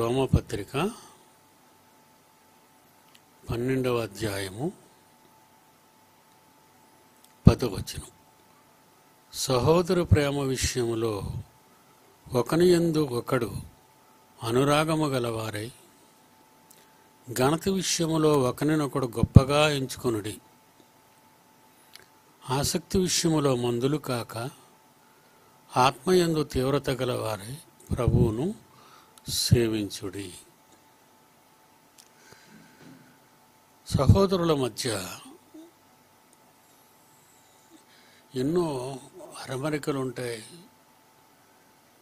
రోమపత్రిక 12వ అధ్యాయము 10వ వచనం. సహోదర ప్రేమ విషయములో ఒకని యందు ఒకడు అనురాగము గలవారై ఘనత విషయములో ఒకనినొకడు గొప్పగా ఎంచుకొనుడి. ఆసక్తి విషయములో మందులు కాక ఆత్మయందు తీవ్రత గలవారై ప్రభువును సేవించుడి. సహోదరుల మధ్య ఎన్నో అరమరికలు ఉంటాయి,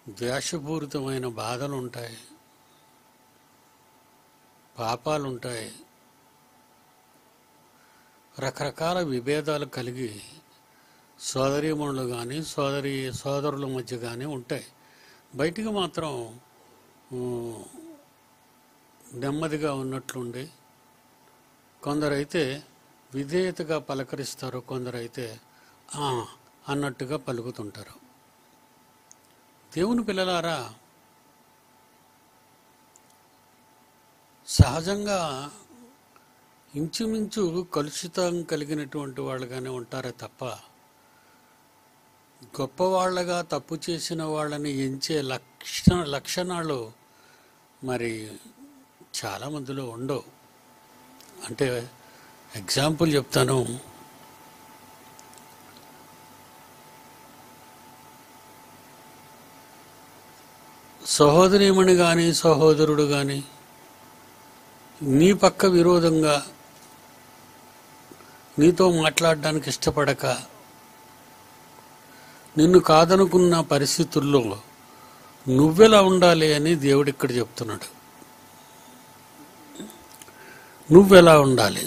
ద్వేషపూరితమైన బాధలు ఉంటాయి, పాపాలు ఉంటాయి, రకరకాల విభేదాలు కలిగి సోదరీమణులు కానీ సోదరుల మధ్య కానీ ఉంటాయి. బయటికి మాత్రం నెమ్మదిగా ఉన్నట్లుండి కొందరైతే విధేయతగా పలకరిస్తారు, కొందరైతే అన్నట్టుగా పలుకుతుంటారు. దేవుని పిల్లలారా, సహజంగా ఇంచుమించు కలుషితం కలిగినటువంటి వాళ్ళుగానే ఉంటారే తప్ప గొప్పవాళ్ళగా తప్పు చేసిన వాళ్ళని ఎంచే లక్షణాలు మరి చాలామందిలో ఉండవు. అంటే ఎగ్జాంపుల్ చెప్తాను. సహోదరీమణి కానీ సహోదరుడు కానీ నీ పక్క విరోధంగా నీతో మాట్లాడడానికి ఇష్టపడక నిన్ను కాదనుకున్న పరిస్థితుల్లో నువ్వెలా ఉండాలి అని దేవుడు ఇక్కడ చెప్తున్నాడు. నువ్వెలా ఉండాలి?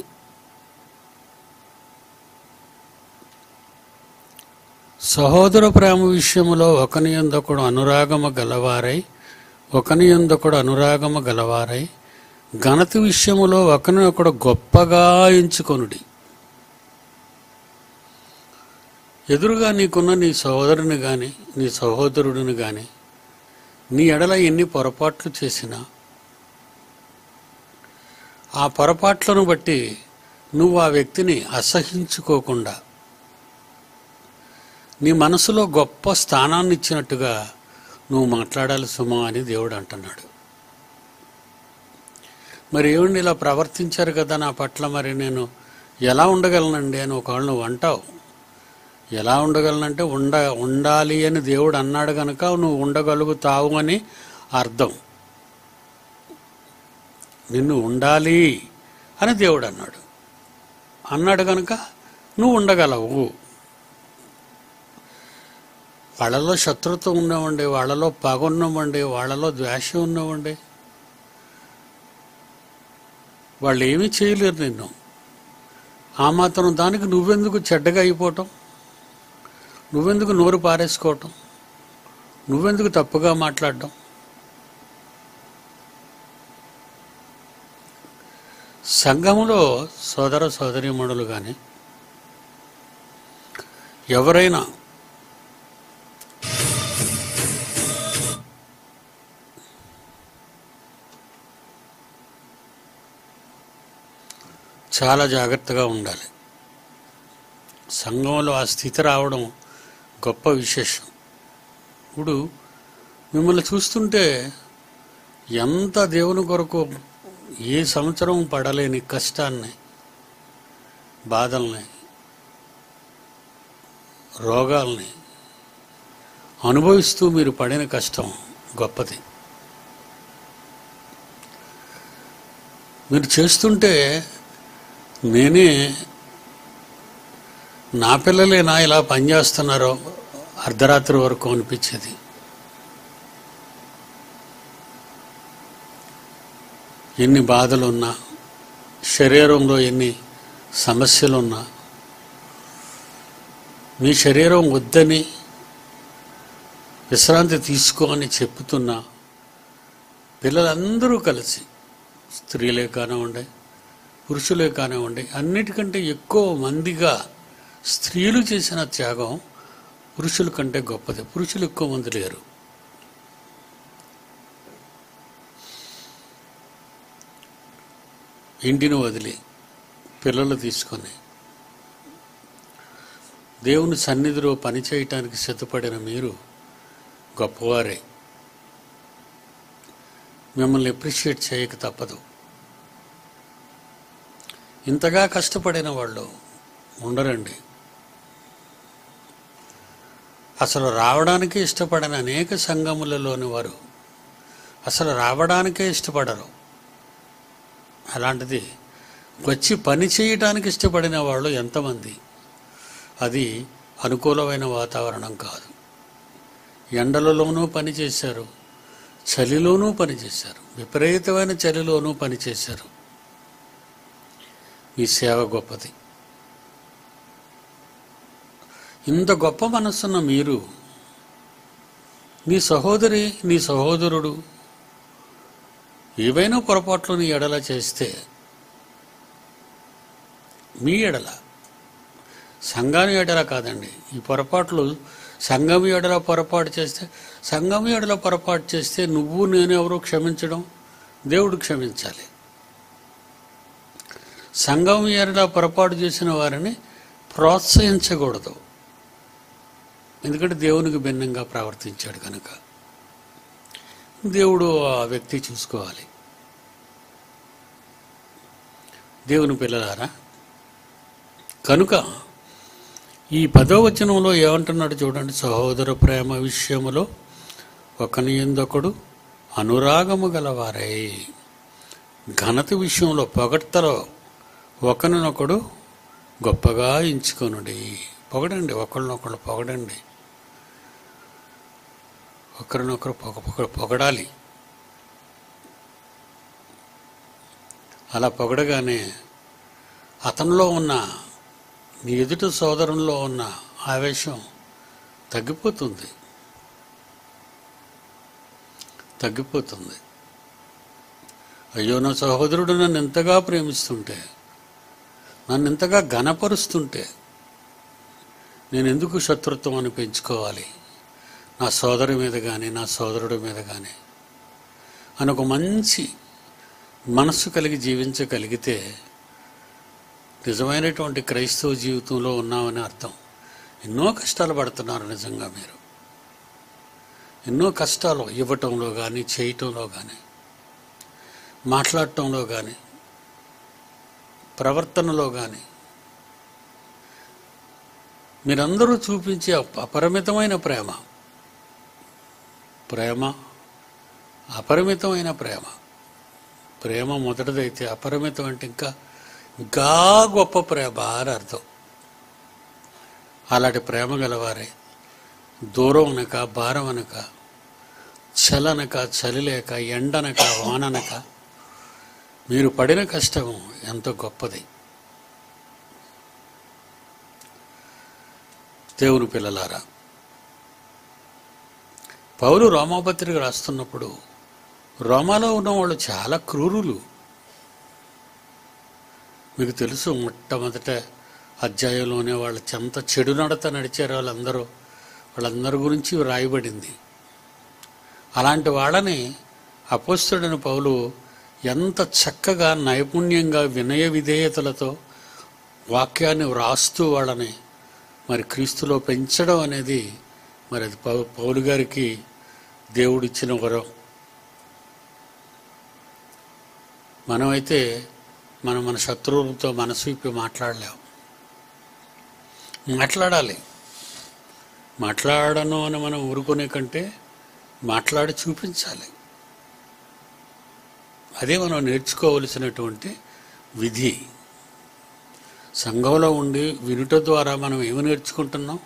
సహోదర ప్రేమ విషయములో ఒకని యందొకడు అనురాగము గలవారై ఘనత విషయములో ఒకరినొకడు గొప్పగా ఎంచుకొనుడి. ఎదురుగా నీకున్న నీ సోదరుని కానీ నీ సహోదరుడిని కానీ నీ ఎడల ఎన్ని పొరపాట్లు చేసినా ఆ పొరపాట్లను బట్టి నువ్వు ఆ వ్యక్తిని అసహించుకోకుండా నీ మనసులో గొప్ప స్థానాన్ని ఇచ్చినట్టుగా నువ్వు మాట్లాడాలి సుమా అని దేవుడు అంటున్నాడు. మరి ఏమండి ఇలా ప్రవర్తించారు కదా నా పట్ల, మరి నేను ఎలా ఉండగలనండి అని ఒకవేళ నువ్వు అంటావు. ఎలా ఉండగలనంటే ఉండాలి అని దేవుడు అన్నాడు కనుక నువ్వు ఉండగలుగుతావు అని అర్థం. నిన్ను ఉండాలి అని దేవుడు అన్నాడు కనుక నువ్వు ఉండగలవు. వాళ్ళలో శత్రుత్వం ఉన్నవండి, వాళ్ళలో పగ ఉన్నవండి, వాళ్ళలో ద్వేషం ఉన్నవండి, వాళ్ళు ఏమీ చేయలేరు నిన్ను. ఆ మాత్రం దానికి నువ్వెందుకు చెడ్డగా అయిపోవటం, నువ్వెందుకు నోరు పారేసుకోవటం, నువ్వెందుకు తప్పుగా మాట్లాడటం? సంఘములో సోదర సోదరీమణులు కానీ ఎవరైనా చాలా జాగ్రత్తగా ఉండాలి. సంఘంలో ఆ స్థితి రావడం గొప్ప విశేషం. ఇప్పుడు మిమ్మల్ని చూస్తుంటే ఎంత దేవుని కొరకు ఏ సంవత్సరం పడలేని కష్టాన్ని, బాధల్ని, రోగాల్ని అనుభవిస్తూ మీరు పడిన కష్టం గొప్పది. మీరు చేస్తుంటే నేనే నా పిల్లలేనా ఇలా పనిచేస్తున్నారో అర్ధరాత్రి వరకు అనిపించేది. ఎన్ని బాధలున్నా, శరీరంలో ఎన్ని సమస్యలున్నా, మీ శరీరం వద్దని విశ్రాంతి తీసుకో అని చెప్తున్నా పిల్లలందరూ కలిసి, స్త్రీలే కానివ్వండి పురుషులే కానివ్వండి, అన్నిటికంటే ఎక్కువ మందిగా స్త్రీలు చేసిన త్యాగం పురుషుల కంటే గొప్పది. పురుషులు ఎక్కువ మంది లేరు. ఇంటిని వదిలి పిల్లలు తీసుకొని దేవుని సన్నిధిలో పని చేయటానికి సిద్ధపడిన మీరు గొప్పవారే. మిమ్మల్ని అప్రిషియేట్ చేయక తప్పదు. ఇంతగా కష్టపడిన వాళ్ళు ఉండరండి. అసలు రావడానికే ఇష్టపడని అనేక సంఘములలోని వారు అసలు రావడానికే ఇష్టపడరు. అలాంటిది వచ్చి పని చేయడానికి ఇష్టపడిన వాళ్ళు ఎంతమంది? అది అనుకూలమైన వాతావరణం కాదు. ఎండలలోనూ పనిచేశారు, చలిలోనూ పనిచేశారు, విపరీతమైన చలిలోనూ పనిచేశారు. మీ సేవ గొప్పది. ఇంత గొప్ప మనస్సున్న మీరు, నీ సహోదరి నీ సహోదరుడు ఏవైనా పొరపాట్లు నీ ఎడల చేస్తే, మీ ఎడల, సంఘాన్ని ఎడల కాదండి, ఈ పొరపాట్లు సంఘం ఎడల పొరపాటు చేస్తే, సంఘం ఎడల పొరపాటు చేస్తే నువ్వు నేను ఎవరు క్షమించడం? దేవుడు క్షమించాలి. సంఘం ఎడల పొరపాటు చేసిన వారిని ప్రోత్సహించకూడదు. ఎందుకంటే దేవునికి భిన్నంగా ప్రవర్తించాడు కనుక దేవుడు ఆ వ్యక్తి చూసుకోవాలి. దేవుని పిల్లలారా, కనుక ఈ 10వ వచనంలో ఏమంటున్నాడు చూడండి. సహోదర ప్రేమ విషయములో ఒకని యందొకడు అనురాగము గలవారై, ఘనత విషయంలో పొగడ్తలో ఒకరినొకడు గొప్పగా ఎంచుకొనుడి. పొగడండి, ఒకరినొకళ్ళు పొగడండి, ఒకరినొకరు పొగడాలి. అలా పొగడగానే అతనిలో ఉన్న, నీ ఎదుటి సోదరునిలో ఉన్న ఆవేశం తగ్గిపోతుంది. అయ్యో, నా సహోదరుడు నన్ను ఎంతగా ప్రేమిస్తుంటే, నన్ను ఎంతగా ఘనపరుస్తుంటే నేను ఎందుకు శత్రుత్వం అని పెంచుకోవాలి నా సోదరు మీద కానీ నా సోదరుడి మీద కానీ అని ఒక మంచి మనస్సు కలిగి జీవించగలిగితే నిజమైనటువంటి క్రైస్తవ జీవితంలో ఉన్నామని అర్థం. ఎన్నో కష్టాలు పడుతున్నారు నిజంగా మీరు. ఎన్నో కష్టాలు ఇవ్వటంలో కానీ, చేయటంలో కానీ, మాట్లాడటంలో కానీ, ప్రవర్తనలో కానీ మీరందరూ చూపించే అపరిమితమైన ప్రేమ, అపరిమితమైన ప్రేమ మొదటిదైతే అపరిమితం అంటే ఇంకా గొప్ప ప్రేమ అని అర్థం. అలాంటి ప్రేమ గలవారే దూరం అనక, భారం అనక, చలనక, చలిలేక, ఎండనక, వాననక మీరు పడిన కష్టం ఎంతో గొప్పది. దేవుని పిల్లలారా, పౌలు రోమాపత్రిక రాస్తున్నప్పుడు రోమాలో ఉన్న వాళ్ళు చాలా క్రూరులు. మీకు తెలుసు, మొట్టమొదట అధ్యాయంలోనే వాళ్ళ చెంత చెడు నడత నడిచారు వాళ్ళందరి గురించి రాయబడింది. అలాంటి వాళ్ళని అపోస్తలుడైన పౌలు ఎంత చక్కగా, నైపుణ్యంగా, వినయ విధేయతలతో వాక్యాన్ని వ్రాస్తూ వాళ్ళని మరి క్రీస్తులో పెంచడం అనేది మరి అది పౌలు గారికి దేవుడిచ్చిన వరం. మనమైతే మన శత్రువులతో మనసు విప్పి మాట్లాడలేం. మాట్లాడను అని మనం ఊరుకునే కంటే మాట్లాడి చూపించాలి. అదే మనం నేర్చుకోవలసినటువంటి విధి. సంఘంలో ఉండి వినుట ద్వారా మనం ఏమి నేర్చుకుంటున్నాం?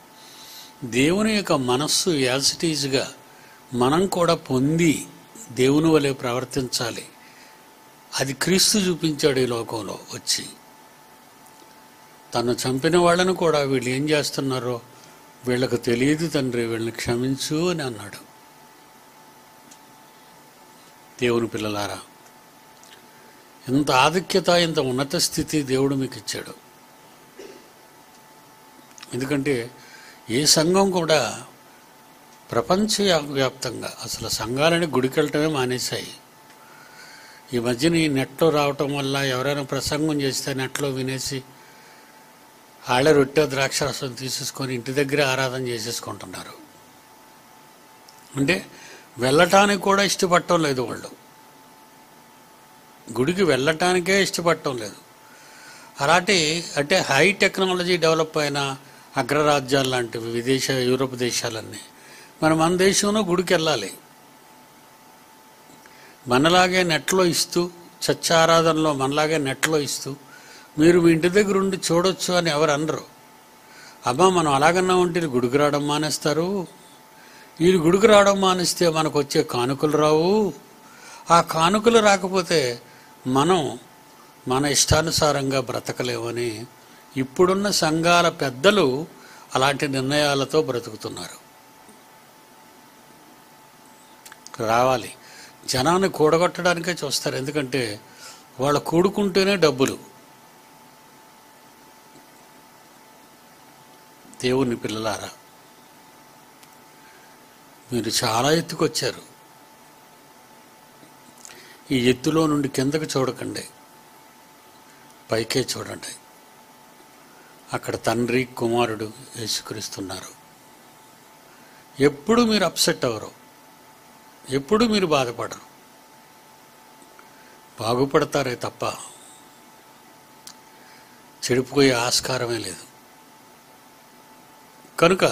దేవుని యొక్క మనస్సు యాజ్ ఇట్ ఈజ్గా మనం కూడా పొంది దేవుని వలె ప్రవర్తించాలి. అది క్రీస్తు చూపించాడు ఈ లోకంలో వచ్చి. తను చంపిన వాళ్ళను కూడా వీళ్ళు ఏం చేస్తున్నారో వీళ్ళకు తెలియదు తండ్రి, వీళ్ళని క్షమించు అని అన్నాడు. దేవుని పిల్లలారా, ఇంత ఆధిక్యత, ఇంత ఉన్నత స్థితి దేవుడు మీకు ఇచ్చాడు. ఎందుకంటే ఏ సంఘం కూడా ప్రపంచవ్యాప్తంగా అసలు సంఘాలని గుడికి వెళ్ళటమే మానేశాయి. ఈ మధ్యన ఈ నెట్లో రావటం వల్ల ఎవరైనా ప్రసంగం చేస్తే నెట్లో వినేసి వాళ్ళే రొట్టె ద్రాక్షరసం తీసేసుకొని ఇంటి దగ్గరే ఆరాధన చేసేసుకుంటున్నారు. అంటే వెళ్ళటానికి కూడా ఇష్టపడటం లేదు, వాళ్ళు గుడికి వెళ్ళటానికే ఇష్టపడటం లేదు. అలాంటి అంటే హై టెక్నాలజీ డెవలప్ అయిన అగ్రరాజ్యాలు లాంటివి యూరోప్ దేశాలన్నీ మన దేశంలో గుడికి వెళ్ళాలి. మనలాగే నెట్లో ఇస్తూ, చర్చ ఆరాధనలో మనలాగే నెట్లో ఇస్తూ మీరు మీ ఇంటి దగ్గర ఉండి చూడొచ్చు అని ఎవరు అనరు. అమ్మా మనం అలాగన్నా ఉంటే గుడికి రావడం మానేస్తారు. వీళ్ళు గుడికి రావడం మానేస్తే మనకు వచ్చే కానుకలు రావు. ఆ కానుకలు రాకపోతే మనం మన ఇష్టానుసారంగా బ్రతకలేమని ఇప్పుడున్న సంఘాల పెద్దలు అలాంటి నిర్ణయాలతో బ్రతుకుతున్నారు. రావాలి, జనాన్ని కూడగొట్టడానికే చూస్తారు. ఎందుకంటే వాళ్ళు కూడుకుంటేనే డబ్బులు. దేవుని పిల్లలారా, మీరు చాలా ఎత్తుకొచ్చారు. ఈ ఎత్తులో నుండి కిందకు చూడకండి, పైకే చూడండి. అక్కడ తండ్రి కుమారుడు యేసుక్రీస్తున్నారు. ఎప్పుడు మీరు అప్సెట్ అవ్వరు, ఎప్పుడు మీరు బాధపడరు, బాగుపడతారే తప్ప చెడిపోయే ఆస్కారమే లేదు. కనుక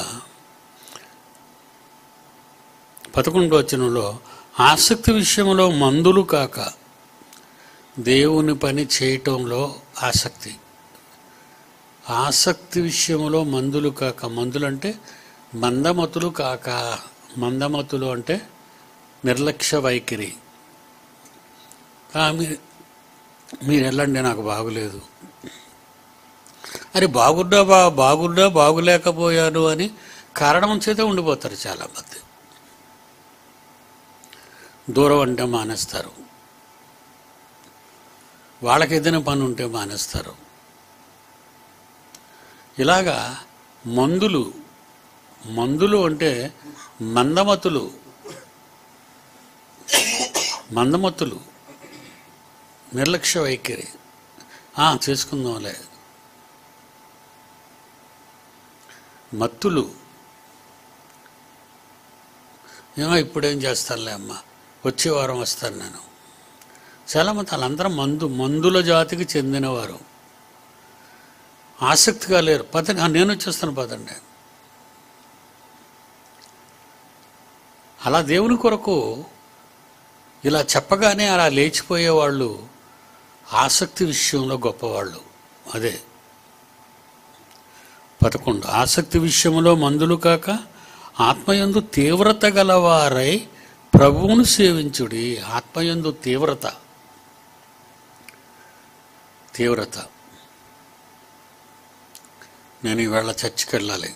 11వ వచనంలో ఆసక్తి విషయంలో మందులు కాక దేవుని పని చేయటంలో ఆసక్తి. ఆసక్తి విషయంలో మందులు కాక, మందులు అంటే మందమతులు కాక. మందమతులు అంటే నిర్లక్ష్య వైఖరి. మీరు వెళ్ళండి, నాకు బాగులేదు, అరే బాగున్నా బాగులేకపోయాను అని కారణం చేత ఉండిపోతారు చాలామంది. దూరం అంటే మానేస్తారు, వాళ్ళకి ఏదైనా పని ఉంటే మానేస్తారు. ఇలాగా మందులు అంటే మందమతులు, నిర్లక్ష్య వైఖరి. చేసుకుందాంలే, మత్తులు. ఏమో ఇప్పుడేం చేస్తానులే అమ్మా, వచ్చే వారం వస్తాను నేను. చాలామంది వాళ్ళందరూ మందుల జాతికి చెందినవారు, ఆసక్తిగా లేరు. నేను వచ్చేస్తాను పదండి. అలా దేవుని కొరకు ఇలా చెప్పగానే అలా లేచిపోయేవాళ్ళు ఆసక్తి విషయంలో గొప్పవాళ్ళు. అదే 11 ఆసక్తి విషయంలో మందులు కాక ఆత్మయందు తీవ్రత గలవారై ప్రభువును సేవించుడి. ఆత్మయందు తీవ్రత. నేను ఈవేళ చర్చికి వెళ్ళాలి,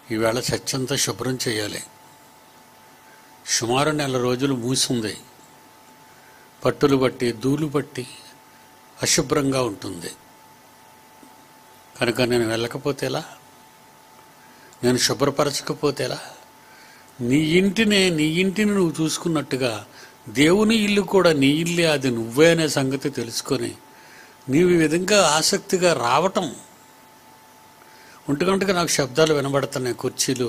ఈవేళ చర్చ్ అంతా శుభ్రం చేయాలి. సుమారు 4 రోజులు మూసింది, పట్టులు బట్టి ధూళి పట్టి అశుభ్రంగా ఉంటుంది. కనుక నేను వెళ్ళకపోతే ఎలా, నేను శుభ్రపరచకపోతే ఎలా? నీ ఇంటిని నువ్వు చూసుకున్నట్టుగా దేవుని ఇల్లు కూడా నీ ఇల్లే, అది నువ్వే అనే సంగతి తెలుసుకొని నీవు ఈ విధంగా ఆసక్తిగా రావటం. ఒంటిగంటగా నాకు శబ్దాలు వినబడుతున్నాయి, కుర్చీలు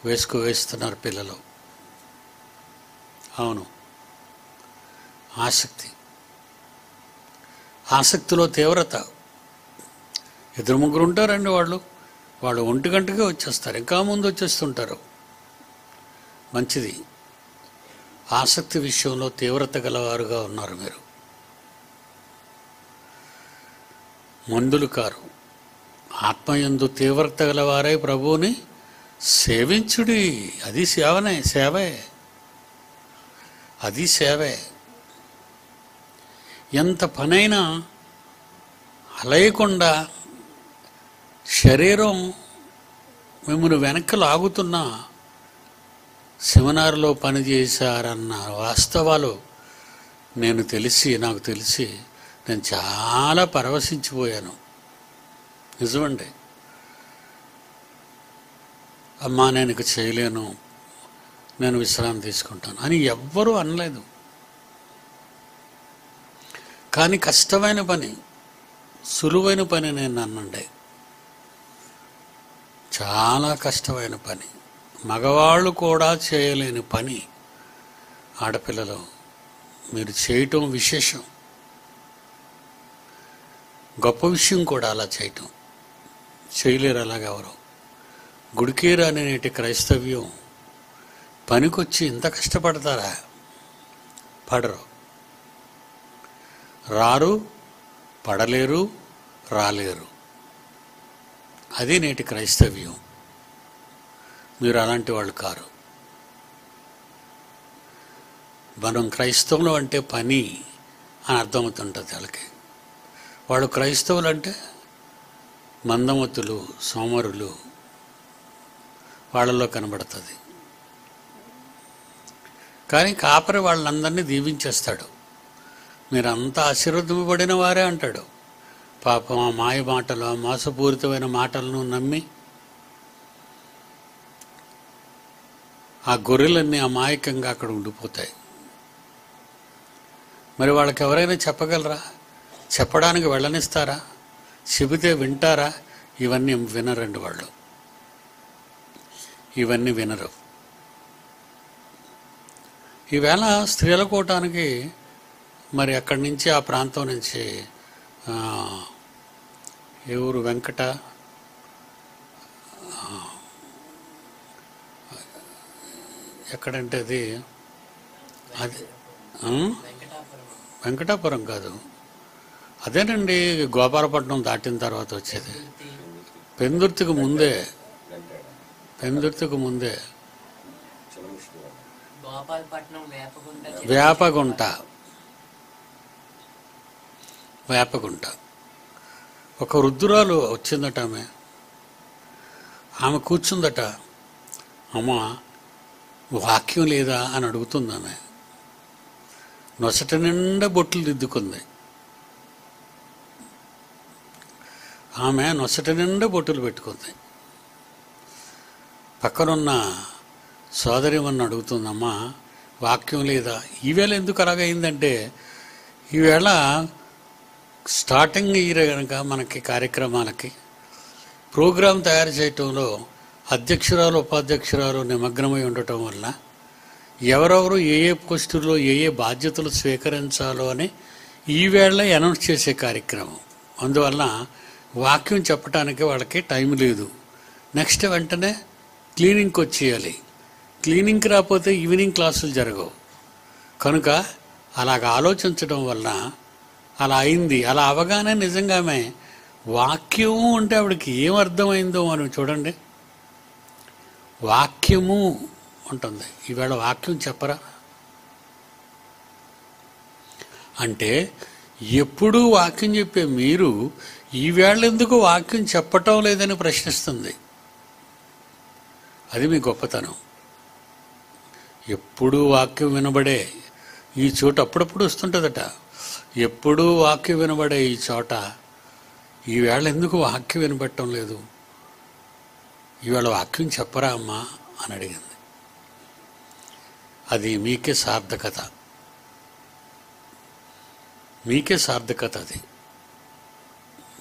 వేస్తున్నారు పిల్లలు. అవును, ఆసక్తిలో తీవ్రత. 2-3 ఉంటారండి, వాళ్ళు 1 గంటకే వచ్చేస్తారు, ఇంకా ముందు వచ్చేస్తుంటారు. మంచిది, ఆసక్తి విషయంలో తీవ్రత గలవారుగా ఉన్నారు మీరు. మందులు కారు, ఆత్మయందు తీవ్రత గలవారై ప్రభువుని సేవించుడి. అది సేవే. అది సేవే. ఎంత పనైనా అలయకుండా శరీరం మిమ్మల్ని వెనక్కి లాగుతున్న సెమినార్లో పనిచేశారన్న వాస్తవాలు నాకు తెలిసి నేను చాలా పరవశించిపోయాను. నిజమండి. అమ్మా నేను ఇక చేయలేను, నేను విశ్రాంతి తీసుకుంటాను అని ఎవ్వరూ అనలేదు. కానీ కష్టమైన పని, సులువైన పని నేను అనండి, చాలా కష్టమైన పని, మగవాళ్ళు కూడా చేయలేని పని ఆడపిల్లలు మీరు చేయటం విశేషం, గొప్ప విషయం కూడా. అలా చేయటం చేయలేరు అలాగెవరు. గుడికేరా అనేటి క్రైస్తవ్యం పనికొచ్చి ఇంత కష్టపడతారా? పడరు, రారు, పడలేరు, రాలేరు. అది నేటి క్రైస్తవ్యం. మీరు అలాంటి వాళ్ళు కారు. మనం క్రైస్తవులు అంటే పని అని అర్థమవుతుంటుంది వాళ్ళకి. వాళ్ళు క్రైస్తవులు అంటే మందమతులు, సోమరులు వాళ్ళలో కనబడుతుంది. కానీ కాపరి వాళ్ళందరినీ దీవించేస్తాడు. మీరంతా ఆశీర్వదింపబడిన వారే అంటాడు. పాపం ఆ మాయ మాటలు, ఆ మోసపూరితమైన మాటలను నమ్మి ఆ గొర్రెలన్నీ అమాయకంగా అక్కడ ఉండిపోతాయి. మరి వాళ్ళకి ఎవరైనా చెప్పగలరా? చెప్పడానికి వెళ్ళనిస్తారా? చెబితే వింటారా? ఇవన్నీ వినరండి వాళ్ళు, ఇవన్నీ వినరు. ఈవేళ స్త్రీల కూటానికి మరి అక్కడి నుంచి, ఆ ప్రాంతం నుంచి ఏ ఊరు, వెంకట ఎక్కడంటే అది వెంకటాపురం కాదు, అదేనండి గోపాలపట్నం దాటిన తర్వాత వచ్చేది. పెందుర్తికి ముందే, పెందుర్తికి ముందే వేపగుంట. వేపగుంట ఒక వృద్ధురాలు వచ్చిందట. ఆమె కూర్చుందట. అమ్మ వాక్యం లేదా అని అడుగుతుంది. ఆమె నొసట నిండా బొట్లు దిద్దుకుంది. ఆమె నొసట నిండా బొట్టులు పెట్టుకుంది. పక్కనున్న సోదరిమని అడుగుతుందమ్మా వాక్యం లేదా? ఈవేళ ఎందుకు అలాగైందంటే, ఈవేళ స్టార్టింగ్ ఇయర్ కనుక మనకి కార్యక్రమాలకి ప్రోగ్రాం తయారు చేయటంలో అధ్యక్షురాలు, ఉపాధ్యక్షురాలు నిమగ్నమై ఉండటం వల్ల ఎవరెవరు ఏ ఏ పోస్టుల్లో ఏ ఏ బాధ్యతలు స్వీకరించాలో అని ఈవేళ అనౌన్స్ చేసే కార్యక్రమం. అందువల్ల వాక్యం చెప్పడానికి వాళ్ళకి టైం లేదు. నెక్స్ట్ వెంటనే క్లీనింగ్కి వచ్చేయాలి. క్లీనింగ్కి రాకపోతే ఈవినింగ్ క్లాసులు జరగవు. కనుక అలాగ ఆలోచించడం వల్ల అలా అయింది. అలా అవగానే నిజంగానే వాక్యము అంటే ఆవిడకి ఏం అర్థమైందో మనం చూడండి. వాక్యము ఉంటుంది. ఈవేళ వాక్యం చెప్పరా అంటే, ఎప్పుడూ వాక్యం చెప్పే మీరు ఈవేళ ఎందుకు వాక్యం చెప్పటం లేదని ప్రశ్నిస్తుంది. అది మీ గొప్పతనం. ఎప్పుడూ వాక్యం వినబడే ఈ చోట అప్పుడప్పుడు వస్తుంటుందట. ఎప్పుడూ వాక్యం వినబడే ఈ చోట ఈవేళ ఎందుకు వాక్యం వినబడటం లేదు? ఈవేళ వాక్యం చెప్పరా అమ్మా అని అడిగింది. అది మీకే సార్థకత, మీకే సార్థకత. అది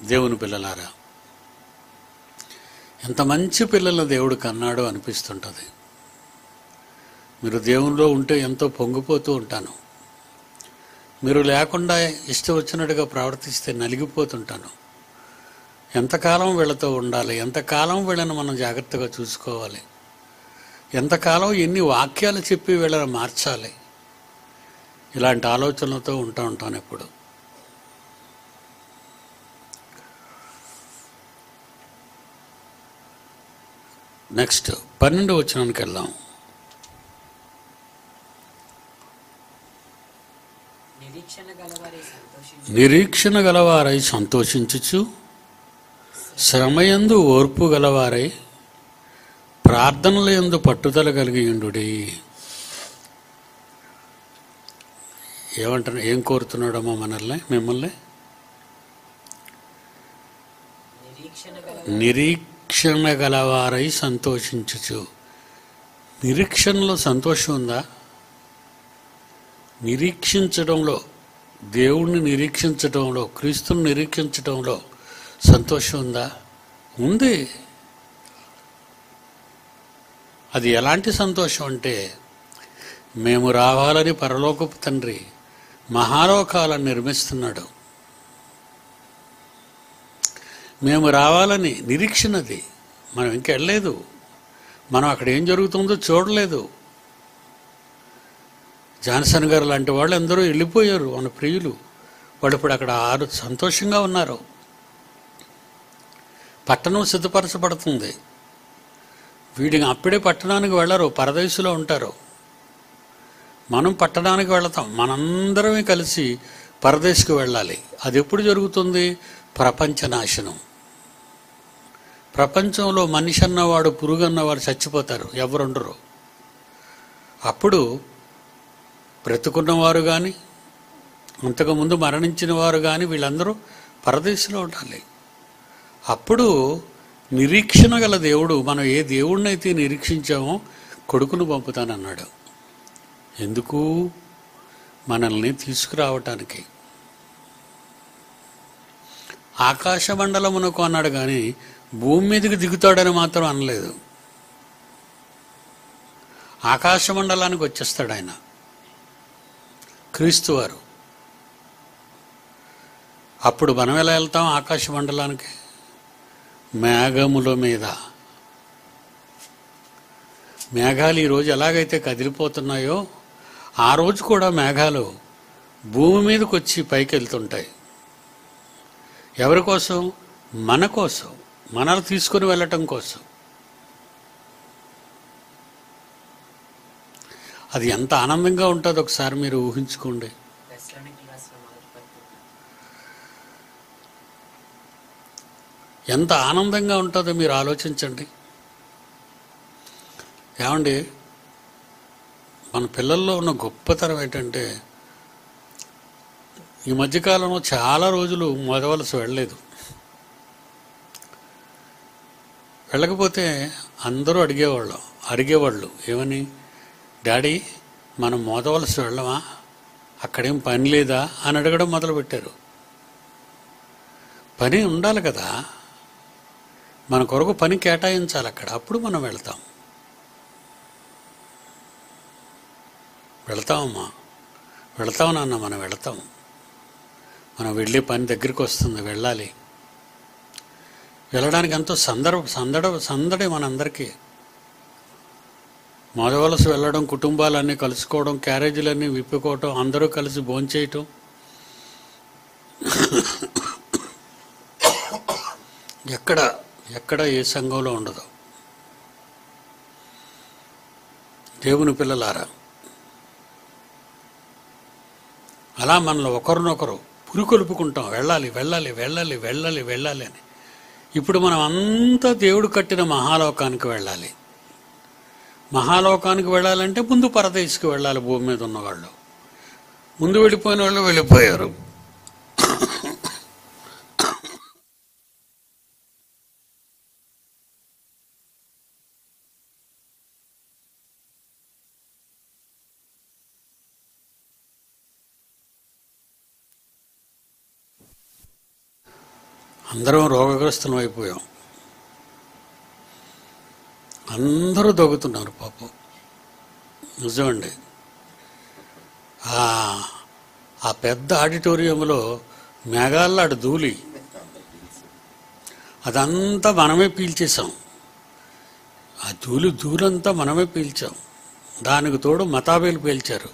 దేవుని పిల్లలారా, ఎంత మంచి పిల్లలను దేవుడు కన్నాడో అనిపిస్తుంటుంది. మీరు దేవునిలో ఉంటే ఎంతో పొంగిపోతూ ఉంటాను. మీరు లేకుండా ఇష్టం వచ్చినట్టుగా ప్రవర్తిస్తే నలిగిపోతుంటాను. ఎంతకాలం వీళ్ళతో ఉండాలి, ఎంతకాలం వీళ్ళని మనం జాగ్రత్తగా చూసుకోవాలి, ఎంతకాలం ఎన్ని వాక్యాలు చెప్పి వీళ్ళని మార్చాలి, ఇలాంటి ఆలోచనలతో ఉంటాను ఎప్పుడు. నెక్స్ట్ 12వ వచనానికి వెళ్దాం. నిరీక్షణ గలవారై సంతోషించుచు, శ్రమయందు ఓర్పు గలవారై, ప్రార్థనల యందు పట్టుదల కలిగి ఉండుడి. ఏమంటారు? ఏం కోరుతున్నాడమ్మా మిమ్మల్ని? నిరీక్షణ గలవారై సంతోషించుచు. నిరీక్షణలో సంతోషం ఉందా? నిరీక్షించడంలో దేవుణ్ణి నిరీక్షించటంలో, క్రీస్తుని నిరీక్షించటంలో సంతోషం ఉందా? ఉంది. అది ఎలాంటి సంతోషం అంటే, మేము రావాలని పరలోకపు తండ్రి మహాలోకాలను నిర్మిస్తున్నాడు. మేము రావాలని నిరీక్షణది. మనం ఇంకెళ్ళలేదు. మనం అక్కడ ఏం జరుగుతుందో చూడలేదు. జాన్సన్ గారు లాంటి వాళ్ళు అందరూ వెళ్ళిపోయారు, మన ప్రియులు. వాళ్ళు ఇప్పుడు అక్కడ సంతోషంగా ఉన్నారు. పట్టణం సిద్ధపరచబడుతుంది. వీడిని అప్పుడే పట్టణానికి వెళ్ళరు, పరదేశంలో ఉంటారు. మనం పట్టణానికి వెళతాం. మనందరమే కలిసి పరదేశకు వెళ్ళాలి. అది ఎప్పుడు జరుగుతుంది? ప్రపంచ నాశనం. ప్రపంచంలో మనిషి అన్నవాడు, పురుగు అన్నవాడు చచ్చిపోతారు, ఎవరుండరు. అప్పుడు బ్రతుకున్నవారు కానీ, అంతకుముందు మరణించిన వారు కానీ వీళ్ళందరూ పరదేశంలో ఉండాలి. అప్పుడు నిరీక్షణ గల దేవుడు, మనం ఏ దేవుడినైతే నిరీక్షించామో కొడుకును పంపుతానన్నాడు. ఎందుకు? మనల్ని తీసుకురావటానికి. ఆకాశ మండలమునకు అన్నాడు కానీ భూమి మీదకి దిగుతాడని మాత్రం అనలేదు. ఆకాశ మండలానికి వచ్చేస్తాడు ఆయన, క్రీస్తు వారు. అప్పుడు మనం ఎలా వెళ్తాం ఆకాశ మండలానికి? మేఘముల మీద. మేఘాలు ఈరోజు ఎలాగైతే కదిలిపోతున్నాయో, ఆ రోజు కూడా మేఘాలు భూమి మీదకి వచ్చి పైకి వెళ్తుంటాయి. ఎవరి కోసం? మన కోసం, మనల్ని తీసుకుని వెళ్ళటం కోసం. అది ఎంత ఆనందంగా ఉంటుందో ఒకసారి మీరు ఊహించుకోండి. ఎంత ఆనందంగా ఉంటుందో మీరు ఆలోచించండి. ఏమండి, మన పిల్లల్లో ఉన్న గొప్పతనం ఏంటంటే, ఈ మధ్యకాలంలో చాలా రోజులు మొదవలస వెళ్ళలేదు. వెళ్ళకపోతే అందరూ అడిగేవాళ్ళు ఏమని? డాడీ, మనం మోదవలస వెళ్ళమా? అక్కడేం పని లేదా అని అడగడం మొదలుపెట్టారు. పని ఉండాలి కదా, మన కొరకు పని కేటాయించాలి అక్కడ, అప్పుడు మనం వెళ్తాం. వెళ్తామమ్మా, వెళ్తాం నాన్న, మనం వెళ్తాం. మనం వెళ్ళే పని దగ్గరికి వస్తుంది, వెళ్ళాలి. వెళ్ళడానికి ఎంతో సందడి మనందరికీ. మొదవలస వెళ్ళడం, కుటుంబాలన్నీ కలుసుకోవడం, క్యారేజీలన్నీ విప్పుకోవటం, అందరూ కలిసి భోంచేయటం. ఎక్కడ ఏ సంఘంలో ఉండదు. దేవుని పిల్లలారా, అలా మనలో ఒకరినొకరు పురుకొల్పుకుంటాం, వెళ్ళాలి వెళ్ళాలి వెళ్ళాలి వెళ్ళాలి వెళ్ళాలి అని. ఇప్పుడు మనం అంతా దేవుడు కట్టిన మహాలోకానికి వెళ్ళాలి. మహాలోకానికి వెళ్ళాలంటే ముందు పరదేశకు వెళ్ళాలి. భూమి మీద ఉన్నవాళ్ళు, ముందు వెళ్ళిపోయిన వాళ్ళు వెళ్ళిపోయారు. అందరం రోగగ్రస్తులం అయిపోయాం. అందరూ దగ్గుతున్నారు పాపం. నిజమండి. ఆ పెద్ద ఆడిటోరియంలో మేఘాల్లాడు ధూళి, అదంతా మనమే పీల్చేసాం. ఆ ధూళంతా మనమే పీల్చాం. దానికి తోడు మతాబేలు పీల్చారు.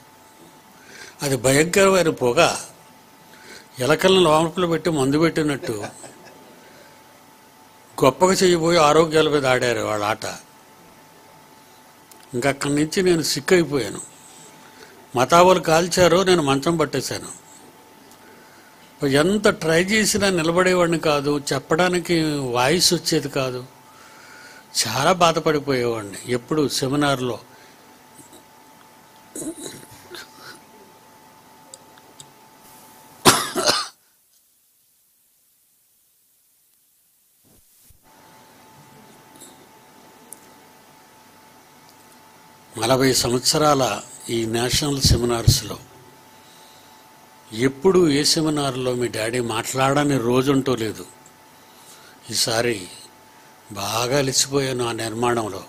అది భయంకరమైన పొగ. ఎలకలను లోపల పెట్టి మందు పెట్టినట్టు గొప్పగా చేయబోయి ఆరోగ్యాల మీద ఆడారు వాళ్ళ ఆట. ఇంకా అక్కడి నుంచి నేను సిక్కైపోయాను. మతాబులు కాల్చారో నేను మంచం పట్టేశాను. ఎంత ట్రై చేసినా నిలబడేవాడిని కాదు, చెప్పడానికి వాయిస్ వచ్చేది కాదు. చాలా బాధపడిపోయేవాడిని. ఎప్పుడు సెమినార్లో నలభై సంవత్సరాల ఈ నేషనల్ సెమినార్స్లో ఎప్పుడు ఏ సెమినార్లో మీ డాడీ మాట్లాడని రోజుంటూ లేదు. ఈసారి బాగా అలసిపోయాను ఆ నిర్మాణంలో.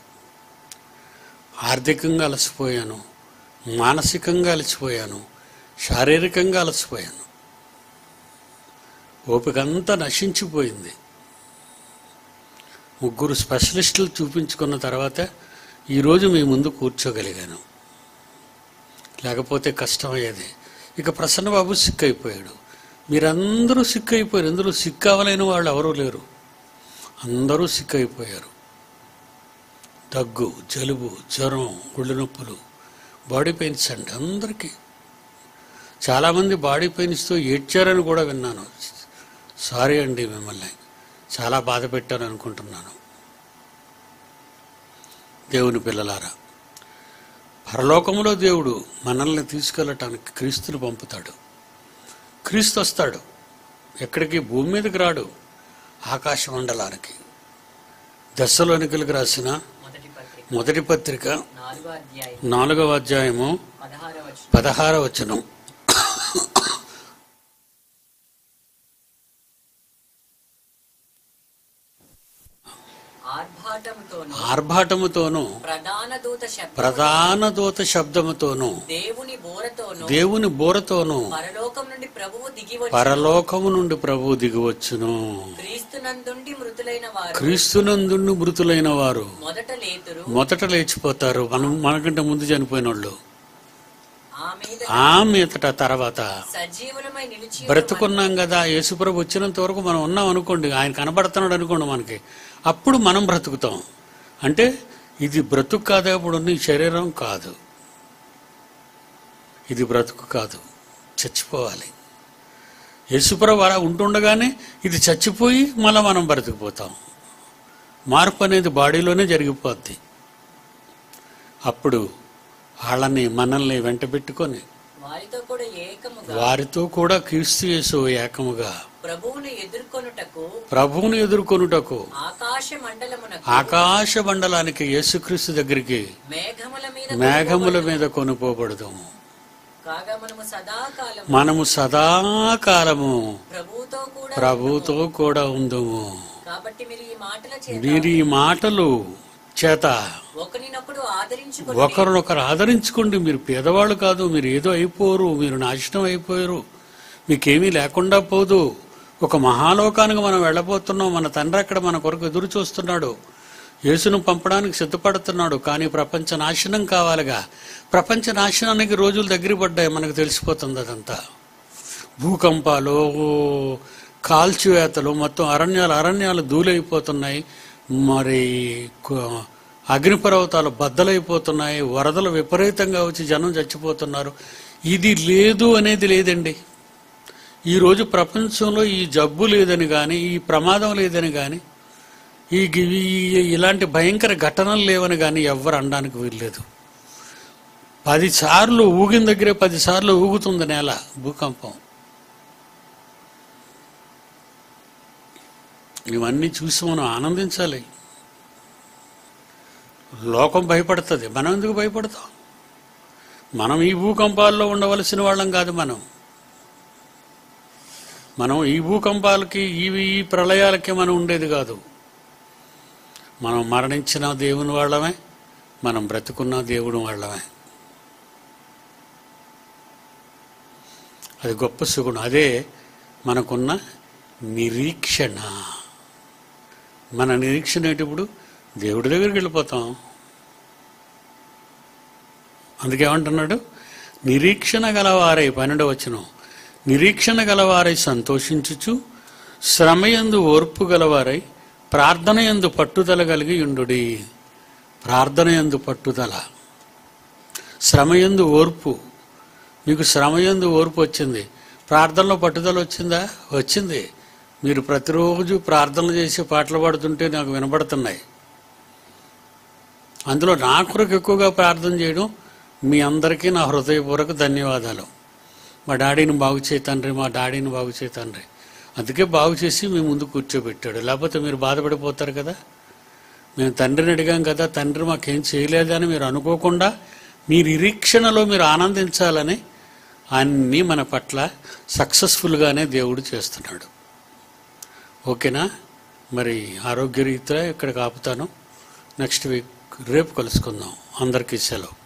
ఆర్థికంగా అలసిపోయాను, మానసికంగా అలసిపోయాను, శారీరకంగా అలసిపోయాను. ఓపిక అంతా నశించిపోయింది. 3 స్పెషలిస్టులు చూపించుకున్న తర్వాత ఈరోజు మీ ముందు కూర్చోగలిగాను. లేకపోతే కష్టమయ్యేది. ఇక ప్రసన్నబాబు సిక్ అయిపోయాడు. మీరందరూ సిక్ అయిపోయారు. ఇందులో సిక్ అవ్వలేని వాళ్ళు ఎవరూ లేరు. అందరూ సిక్ అయిపోయారు. దగ్గు, జలుబు, జ్వరం, ఒళ్ళు నొప్పులు, బాడీ పెయిన్స్ అండి అందరికీ. చాలామంది బాడీ పెయిన్స్తో ఏడ్చారని కూడా విన్నాను. సారీ అండి, మిమ్మల్ని చాలా బాధ పెట్టాను అనుకుంటున్నాను. దేవుని పిల్లలారా, పరలోకములో దేవుడు మనల్ని తీసుకెళ్ళటానికి క్రీస్తుని పంపుతాడు. క్రీస్తు వస్తాడు. ఎక్కడికి? భూమి మీదకి రాడు, ఆకాశ మండలానికి. దశలోనికలకు రాసిన మొదటి పత్రిక 4వ అధ్యాయము 16వ వచనం. ఆర్భాటముతోను ప్రధాన దూత శబ్దముతోను దేవుని బోరతోను పరలోకము నుండి ప్రభువు దిగివచ్చును. క్రీస్తునందుండి మృతులైన వారు మొదట లేచిపోతారు. మనకంటే ముందు చనిపోయిన వాళ్ళు. ఆ మీదట తర్వాత బ్రతుకున్నాం కదా, యేసుప్రభు వచ్చినంత వరకు మనం ఉన్నాం అనుకోండి, ఆయన కనబడుతున్నాడు అనుకోండి మనకి, అప్పుడు మనం బ్రతుకుతాం. అంటే ఇది బ్రతుకు కాదు, ఇప్పుడున్న ఈ శరీరం కాదు, ఇది బ్రతుకు కాదు, చచ్చిపోవాలి. యేసుప్రభు అలా ఉంటుండగానే ఇది చచ్చిపోయి మళ్ళీ మనం బ్రతికిపోతాం. మార్పు అనేది బాడీలోనే జరిగిపోద్ది. అప్పుడు వాళ్ళని మనల్ని వెంట పెట్టుకొని వారితో కూడా క్రీస్తు యేసు ఏకముగా ప్రభువును ఎదుర్కొనుటకు ఆకాశ మండలానికి యేసుక్రీస్తు దగ్గరికి మేఘముల మీద కొనుపోబడదాము. మనము సదాకాలము ప్రభువుతో కూడా ఉందము. మీరు ఈ మాటలు చేత ఒకరినొకరు ఆదరించుకోండి. మీరు పేదవాళ్ళు కాదు, మీరు ఏదో అయిపోరు, మీరు నాశనం అయిపోయారు, మీకేమీ లేకుండా పోదు. ఒక మహాలోకానికి మనం వెళ్ళబోతున్నాం. మన తండ్రి అక్కడ మన కొరకు ఎదురు చూస్తున్నాడు, యేసును పంపడానికి సిద్ధపడుతున్నాడు. కానీ ప్రపంచ నాశనం కావాలిగా. ప్రపంచ నాశనానికి రోజులు దగ్గర పడ్డాయి, మనకు తెలిసిపోతుంది అదంతా. భూకంపాలు, కాల్చివేతలు, మొత్తం అరణ్యాలు ధూళైపోతున్నాయి. మరి అగ్నిపర్వతాలు బద్దలైపోతున్నాయి, వరదలు విపరీతంగా వచ్చి జనం చచ్చిపోతున్నారు. ఇది లేదు అనేది లేదండి. ఈరోజు ప్రపంచంలో ఈ జబ్బు లేదని కానీ, ఈ ప్రమాదం లేదని కానీ, ఇలాంటి భయంకర ఘటనలు లేవని కానీ ఎవ్వరు అనడానికి వీల్లేదు. 10 సార్లు ఊగిన దగ్గరే 10 సార్లు ఊగుతుంది నేల, భూకంపం. ఇవన్నీ చూసి మనం ఆనందించాలి. లోకం భయపడుతుంది, మనం ఎందుకు భయపడతాం? మనం ఈ భూకంపాల్లో ఉండవలసిన వాళ్ళం కాదు. మనం ఈ భూకంపాలకి ఈ ప్రళయాలకి మనం ఉండేది కాదు. మనం మరణించిన దేవుని వాళ్ళమే, మనం బ్రతుకున్న దేవుని వాళ్ళమే. అది గొప్ప సుగుణం. అదే మనకున్న నిరీక్షణ. మన నిరీక్షణ ఏంటిప్పుడు? దేవుడి దగ్గరికి వెళ్ళిపోతాం. అందుకేమంటున్నాడు? నిరీక్షణ గలవారై, 12వ వచనం, నిరీక్షణ గలవారై సంతోషించుచు శ్రమయందు ఓర్పు గలవారై ప్రార్థనయందు పట్టుదల కలిగి ఉండుడి. ప్రార్థనయందు పట్టుదల, శ్రమయందు ఓర్పు. మీకు శ్రమయందు ఓర్పు వచ్చింది, ప్రార్థనలో పట్టుదల వచ్చిందా? వచ్చింది. మీరు ప్రతిరోజు ప్రార్థనలు చేసి పాటలు పాడుతుంటే నాకు వినబడుతున్నాయి. అందులో నా కొరకు ఎక్కువగా ప్రార్థన చేయడం మీ అందరికీ నా హృదయపూర్వక ధన్యవాదాలు. మా డాడీని బాగు చేయి తండ్రి, మా డాడీని బాగు చేయి తండ్రి. అందుకే బాగు చేసి మీ ముందు కూర్చోబెట్టాడు. లేకపోతే మీరు బాధపడిపోతారు కదా. మేము తండ్రిని అడిగాం కదా, తండ్రి మాకేం చేయలేదని మీరు అనుకోకుండా మీ నిరీక్షణలో మీరు ఆనందించాలని అన్నీ మన పట్ల సక్సెస్ఫుల్గానే దేవుడు చేస్తున్నాడు. ఓకేనా? మరి ఆరోగ్యరీత్యా ఇక్కడికి ఆపుతాను. నెక్స్ట్ వీక్ రేపు కలుసుకుందాం. అందరికీ సెలవు.